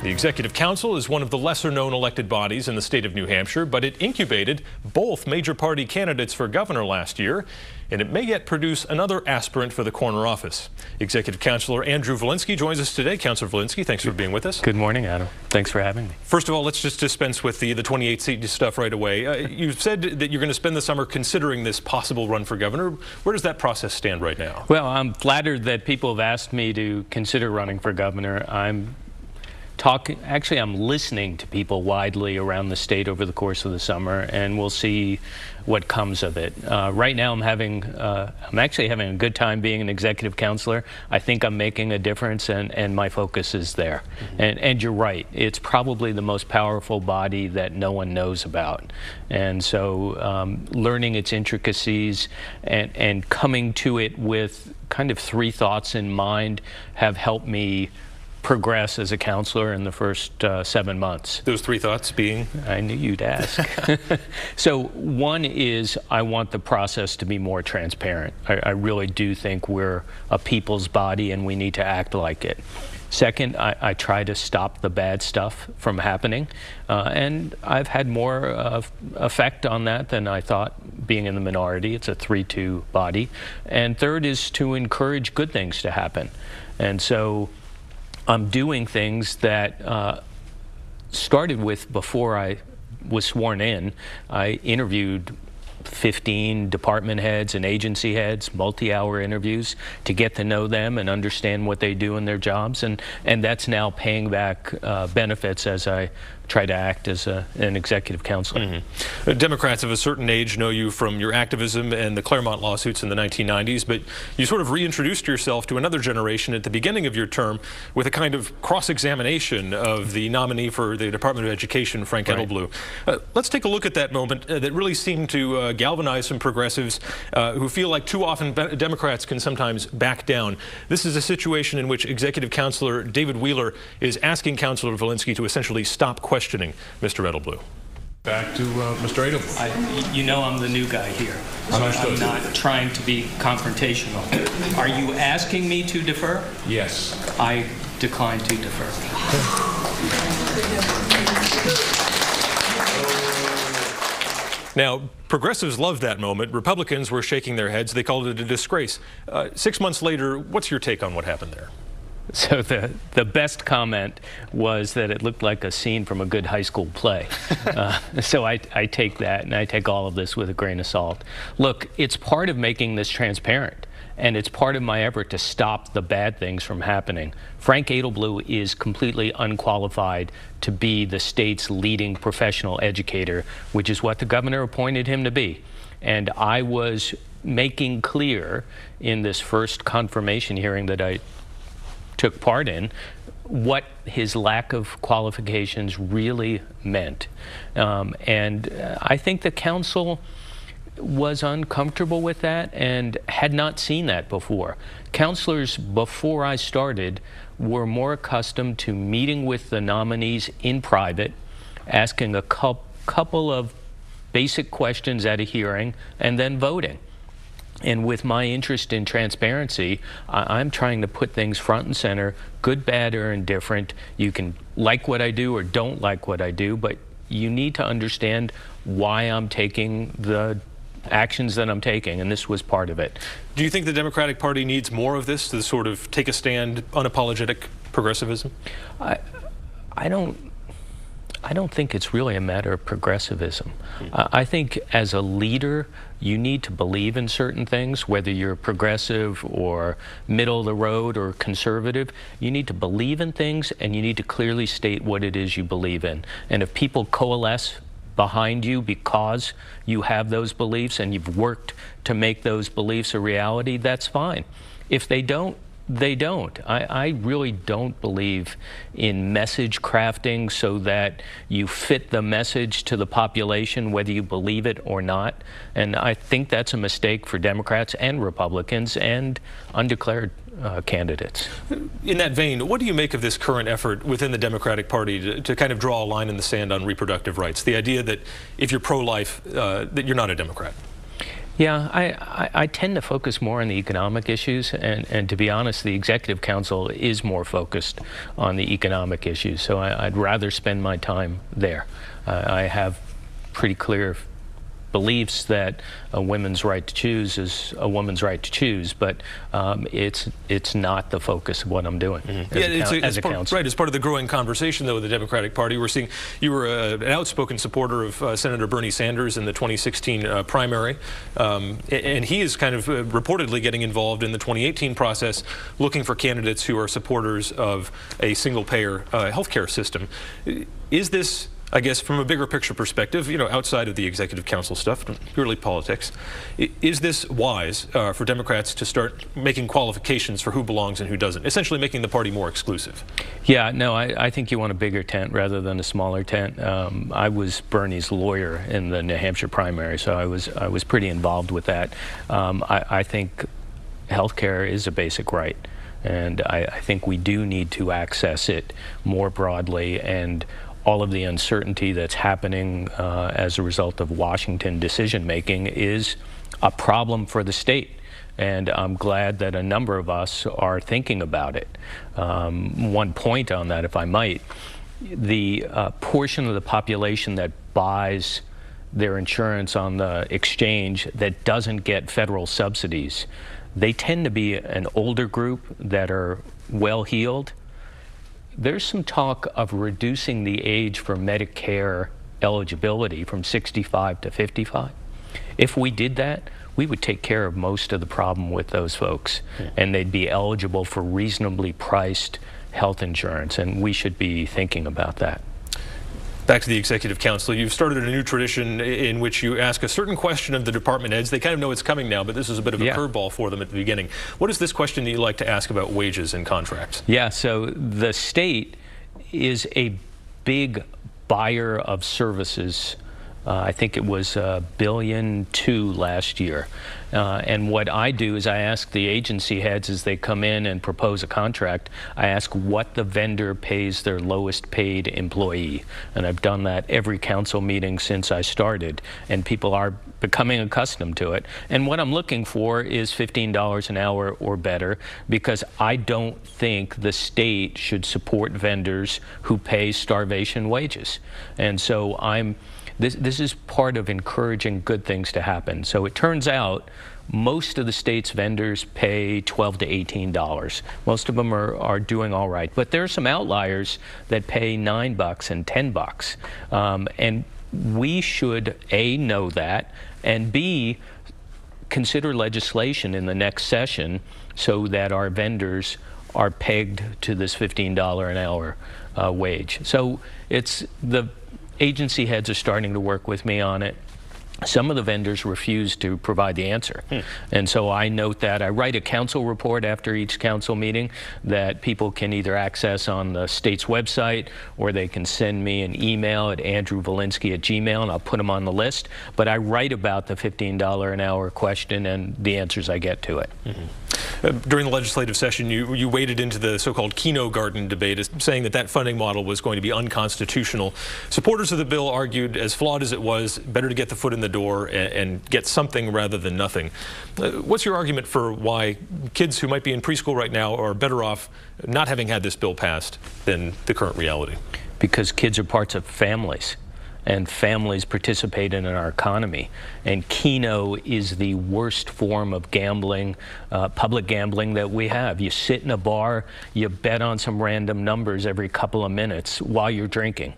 The Executive Council is one of the lesser-known elected bodies in the state of New Hampshire, but it incubated both major party candidates for governor last year, and it may yet produce another aspirant for the corner office. Executive Councilor Andrew Volinsky joins us today. Councilor Volinsky, thanks for being with us. Good morning, Adam. Thanks for having me. First of all, let's just dispense with the 28-seat stuff right away. You've said that you're going to spend the summer considering this possible run for governor. Where does that process stand right now? Well, I'm flattered that people have asked me to consider running for governor. I'm listening to people widely around the state over the course of the summer, and we'll see what comes of it. Right now, I'm actually having a good time being an executive counselor. I think I'm making a difference, and my focus is there. And you're right, it's probably the most powerful body that no one knows about. And so learning its intricacies and coming to it with kind of three thoughts in mind have helped me progress as a counselor in the first 7 months. Those three thoughts being? I knew you'd ask. So one is I want the process to be more transparent. I really do think we're a people's body and we need to act like it. Second, I try to stop the bad stuff from happening, and I've had more effect on that than I thought being in the minority. It's a 3-2 body. And third is to encourage good things to happen. And so I'm doing things that started with before I was sworn in. I interviewed 15 department heads and agency heads, multi-hour interviews to get to know them and understand what they do in their jobs, and that's now paying back benefits as I try to act as an executive counselor. Democrats of a certain age know you from your activism and the Claremont lawsuits in the 1990s, but you sort of reintroduced yourself to another generation at the beginning of your term with a kind of cross-examination of the nominee for the Department of Education, Frank Edelblut. Let's take a look at that moment that really seemed to galvanize some progressives who feel like too often Democrats can sometimes back down. This is a situation in which Executive Counselor David Wheeler is asking Councilor Volinsky to essentially stop questioning Mr. Edelblut. Back to Mr. Edelblut. You know I'm the new guy here, so I'm not trying to be confrontational. Are you asking me to defer? Yes. I decline to defer. Now, progressives loved that moment. Republicans were shaking their heads. They called it a disgrace. 6 months later, what's your take on what happened there? So the best comment was that it looked like a scene from a good high school play. So I take that, and I take all of this with a grain of salt. Look, it's part of making this transparent, and it's part of my effort to stop the bad things from happening. Frank Edelblut is completely unqualified to be the state's leading professional educator, which is what the governor appointed him to be. And I was making clear in this first confirmation hearing that I took part in what his lack of qualifications really meant. And I think the council was uncomfortable with that and had not seen that before. Councilors before I started were more accustomed to meeting with the nominees in private, asking a couple of basic questions at a hearing, and then voting. And with my interest in transparency, I'm trying to put things front and center, good, bad, or indifferent. You can like what I do or don't like what I do, but you need to understand why I'm taking the actions that I'm taking, and this was part of it. Do you think the Democratic Party needs more of this to sort of take a stand, unapologetic progressivism? I don't think it's really a matter of progressivism. I think as a leader, you need to believe in certain things, whether you're progressive or middle of the road or conservative. You need to believe in things, and you need to clearly state what it is you believe in. And if people coalesce behind you because you have those beliefs and you've worked to make those beliefs a reality, that's fine. If they don't, they don't. I really don't believe in message crafting so that you fit the message to the population whether you believe it or not. And I think that's a mistake for Democrats and Republicans and undeclared candidates. In that vein, what do you make of this current effort within the Democratic Party to kind of draw a line in the sand on reproductive rights? The idea that if you're pro-life, that you're not a Democrat. Yeah, I tend to focus more on the economic issues, and to be honest, the Executive Council is more focused on the economic issues, so I'd rather spend my time there. I have pretty clear beliefs that a woman's right to choose is a woman's right to choose, but it's not the focus of what I'm doing as a council. Right, as part of the growing conversation, though, with the Democratic Party, we're seeing you were an outspoken supporter of Senator Bernie Sanders in the 2016 primary, and he is kind of reportedly getting involved in the 2018 process, looking for candidates who are supporters of a single-payer healthcare system. Is this, I guess, from a bigger picture perspective, outside of the Executive Council stuff, purely politics, is this wise for Democrats to start making qualifications for who belongs and who doesn't, essentially making the party more exclusive? Yeah, no, I think you want a bigger tent rather than a smaller tent. I was Bernie's lawyer in the New Hampshire primary, so I was pretty involved with that. I think healthcare is a basic right, and I think we do need to access it more broadly, and all of the uncertainty that's happening as a result of Washington decision-making is a problem for the state. And I'm glad that a number of us are thinking about it. One point on that, if I might, the portion of the population that buys their insurance on the exchange that doesn't get federal subsidies, they tend to be an older group that are well-heeled. There's some talk of reducing the age for Medicare eligibility from 65 to 55. If we did that, we would take care of most of the problem with those folks, and they'd be eligible for reasonably priced health insurance, and we should be thinking about that. Back to the Executive Council, you've started a new tradition in which you ask a certain question of the department heads. They kind of know it's coming now, but this is a bit of a curveball for them at the beginning. What is this question that you like to ask about wages and contracts? Yeah, so the state is a big buyer of services. I think it was $1.2 billion last year. And what I do is I ask the agency heads as they come in and propose a contract, I ask what the vendor pays their lowest paid employee. And I've done that every council meeting since I started, and people are becoming accustomed to it. And what I'm looking for is $15 an hour or better, because I don't think the state should support vendors who pay starvation wages. And so this is part of encouraging good things to happen. So it turns out most of the state's vendors pay $12 to $18. Most of them are doing all right. But there are some outliers that pay $9 and $10. And we should, A, know that, and B, consider legislation in the next session so that our vendors are pegged to this $15 an hour wage. So the agency heads are starting to work with me on it. Some of the vendors refuse to provide the answer. And so I note that. I write a council report after each council meeting that people can either access on the state's website, or they can send me an email at andrewvolinsky@gmail, and I'll put them on the list. But I write about the $15 an hour question and the answers I get to it. During the legislative session, you waded into the so-called Keno Garden debate, saying that funding model was going to be unconstitutional. Supporters of the bill argued, as flawed as it was, better to get the foot in the door and get something rather than nothing. What's your argument for why kids who might be in preschool right now are better off not having had this bill passed than the current reality? Because kids are parts of families, and families participate in our economy. And Keno is the worst form of gambling, public gambling that we have. You sit in a bar, you bet on some random numbers every couple of minutes while you're drinking.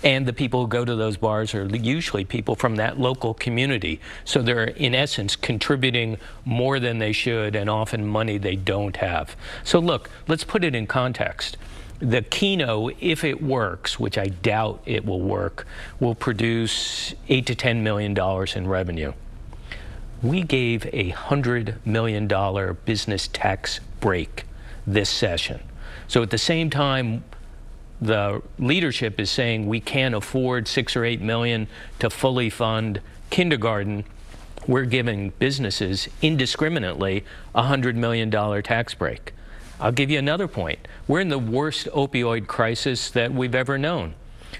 And the people who go to those bars are usually people from that local community. So they're, in essence, contributing more than they should, and often money they don't have. So look, let's put it in context. The Keno, if it works, which I doubt it will work, will produce $8 to $10 million in revenue. We gave a $100 million business tax break this session. So at the same time, the leadership is saying we can't afford $6 or $8 million to fully fund kindergarten. We're giving businesses indiscriminately a $100 million tax break. I'll give you another point. We're in the worst opioid crisis that we've ever known.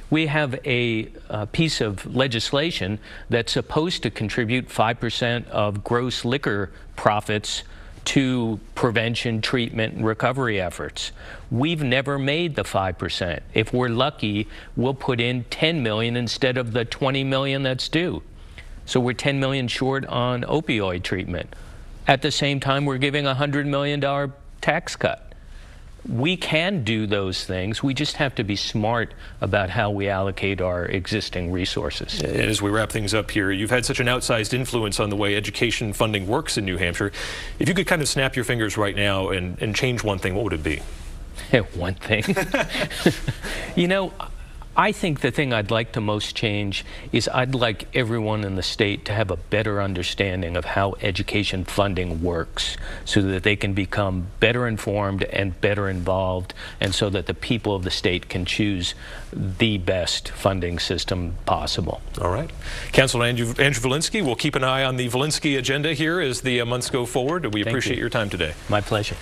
We have a piece of legislation that's supposed to contribute 5% of gross liquor profits to prevention, treatment, and recovery efforts. We've never made the 5%. If we're lucky, we'll put in 10 million instead of the 20 million that's due. So we're 10 million short on opioid treatment. At the same time, we're giving a $100 million tax cut. We can do those things. We just have to be smart about how we allocate our existing resources. And as we wrap things up here, you've had such an outsized influence on the way education funding works in New Hampshire. If you could kind of snap your fingers right now and change one thing, what would it be? One thing. You know, I think the thing I'd like to most change is I'd like everyone in the state to have a better understanding of how education funding works so that they can become better informed and better involved, and so that the people of the state can choose the best funding system possible. All right. Councilor Andrew Volinsky, we'll keep an eye on the Volinsky agenda here as the months go forward. We appreciate your time today. My pleasure.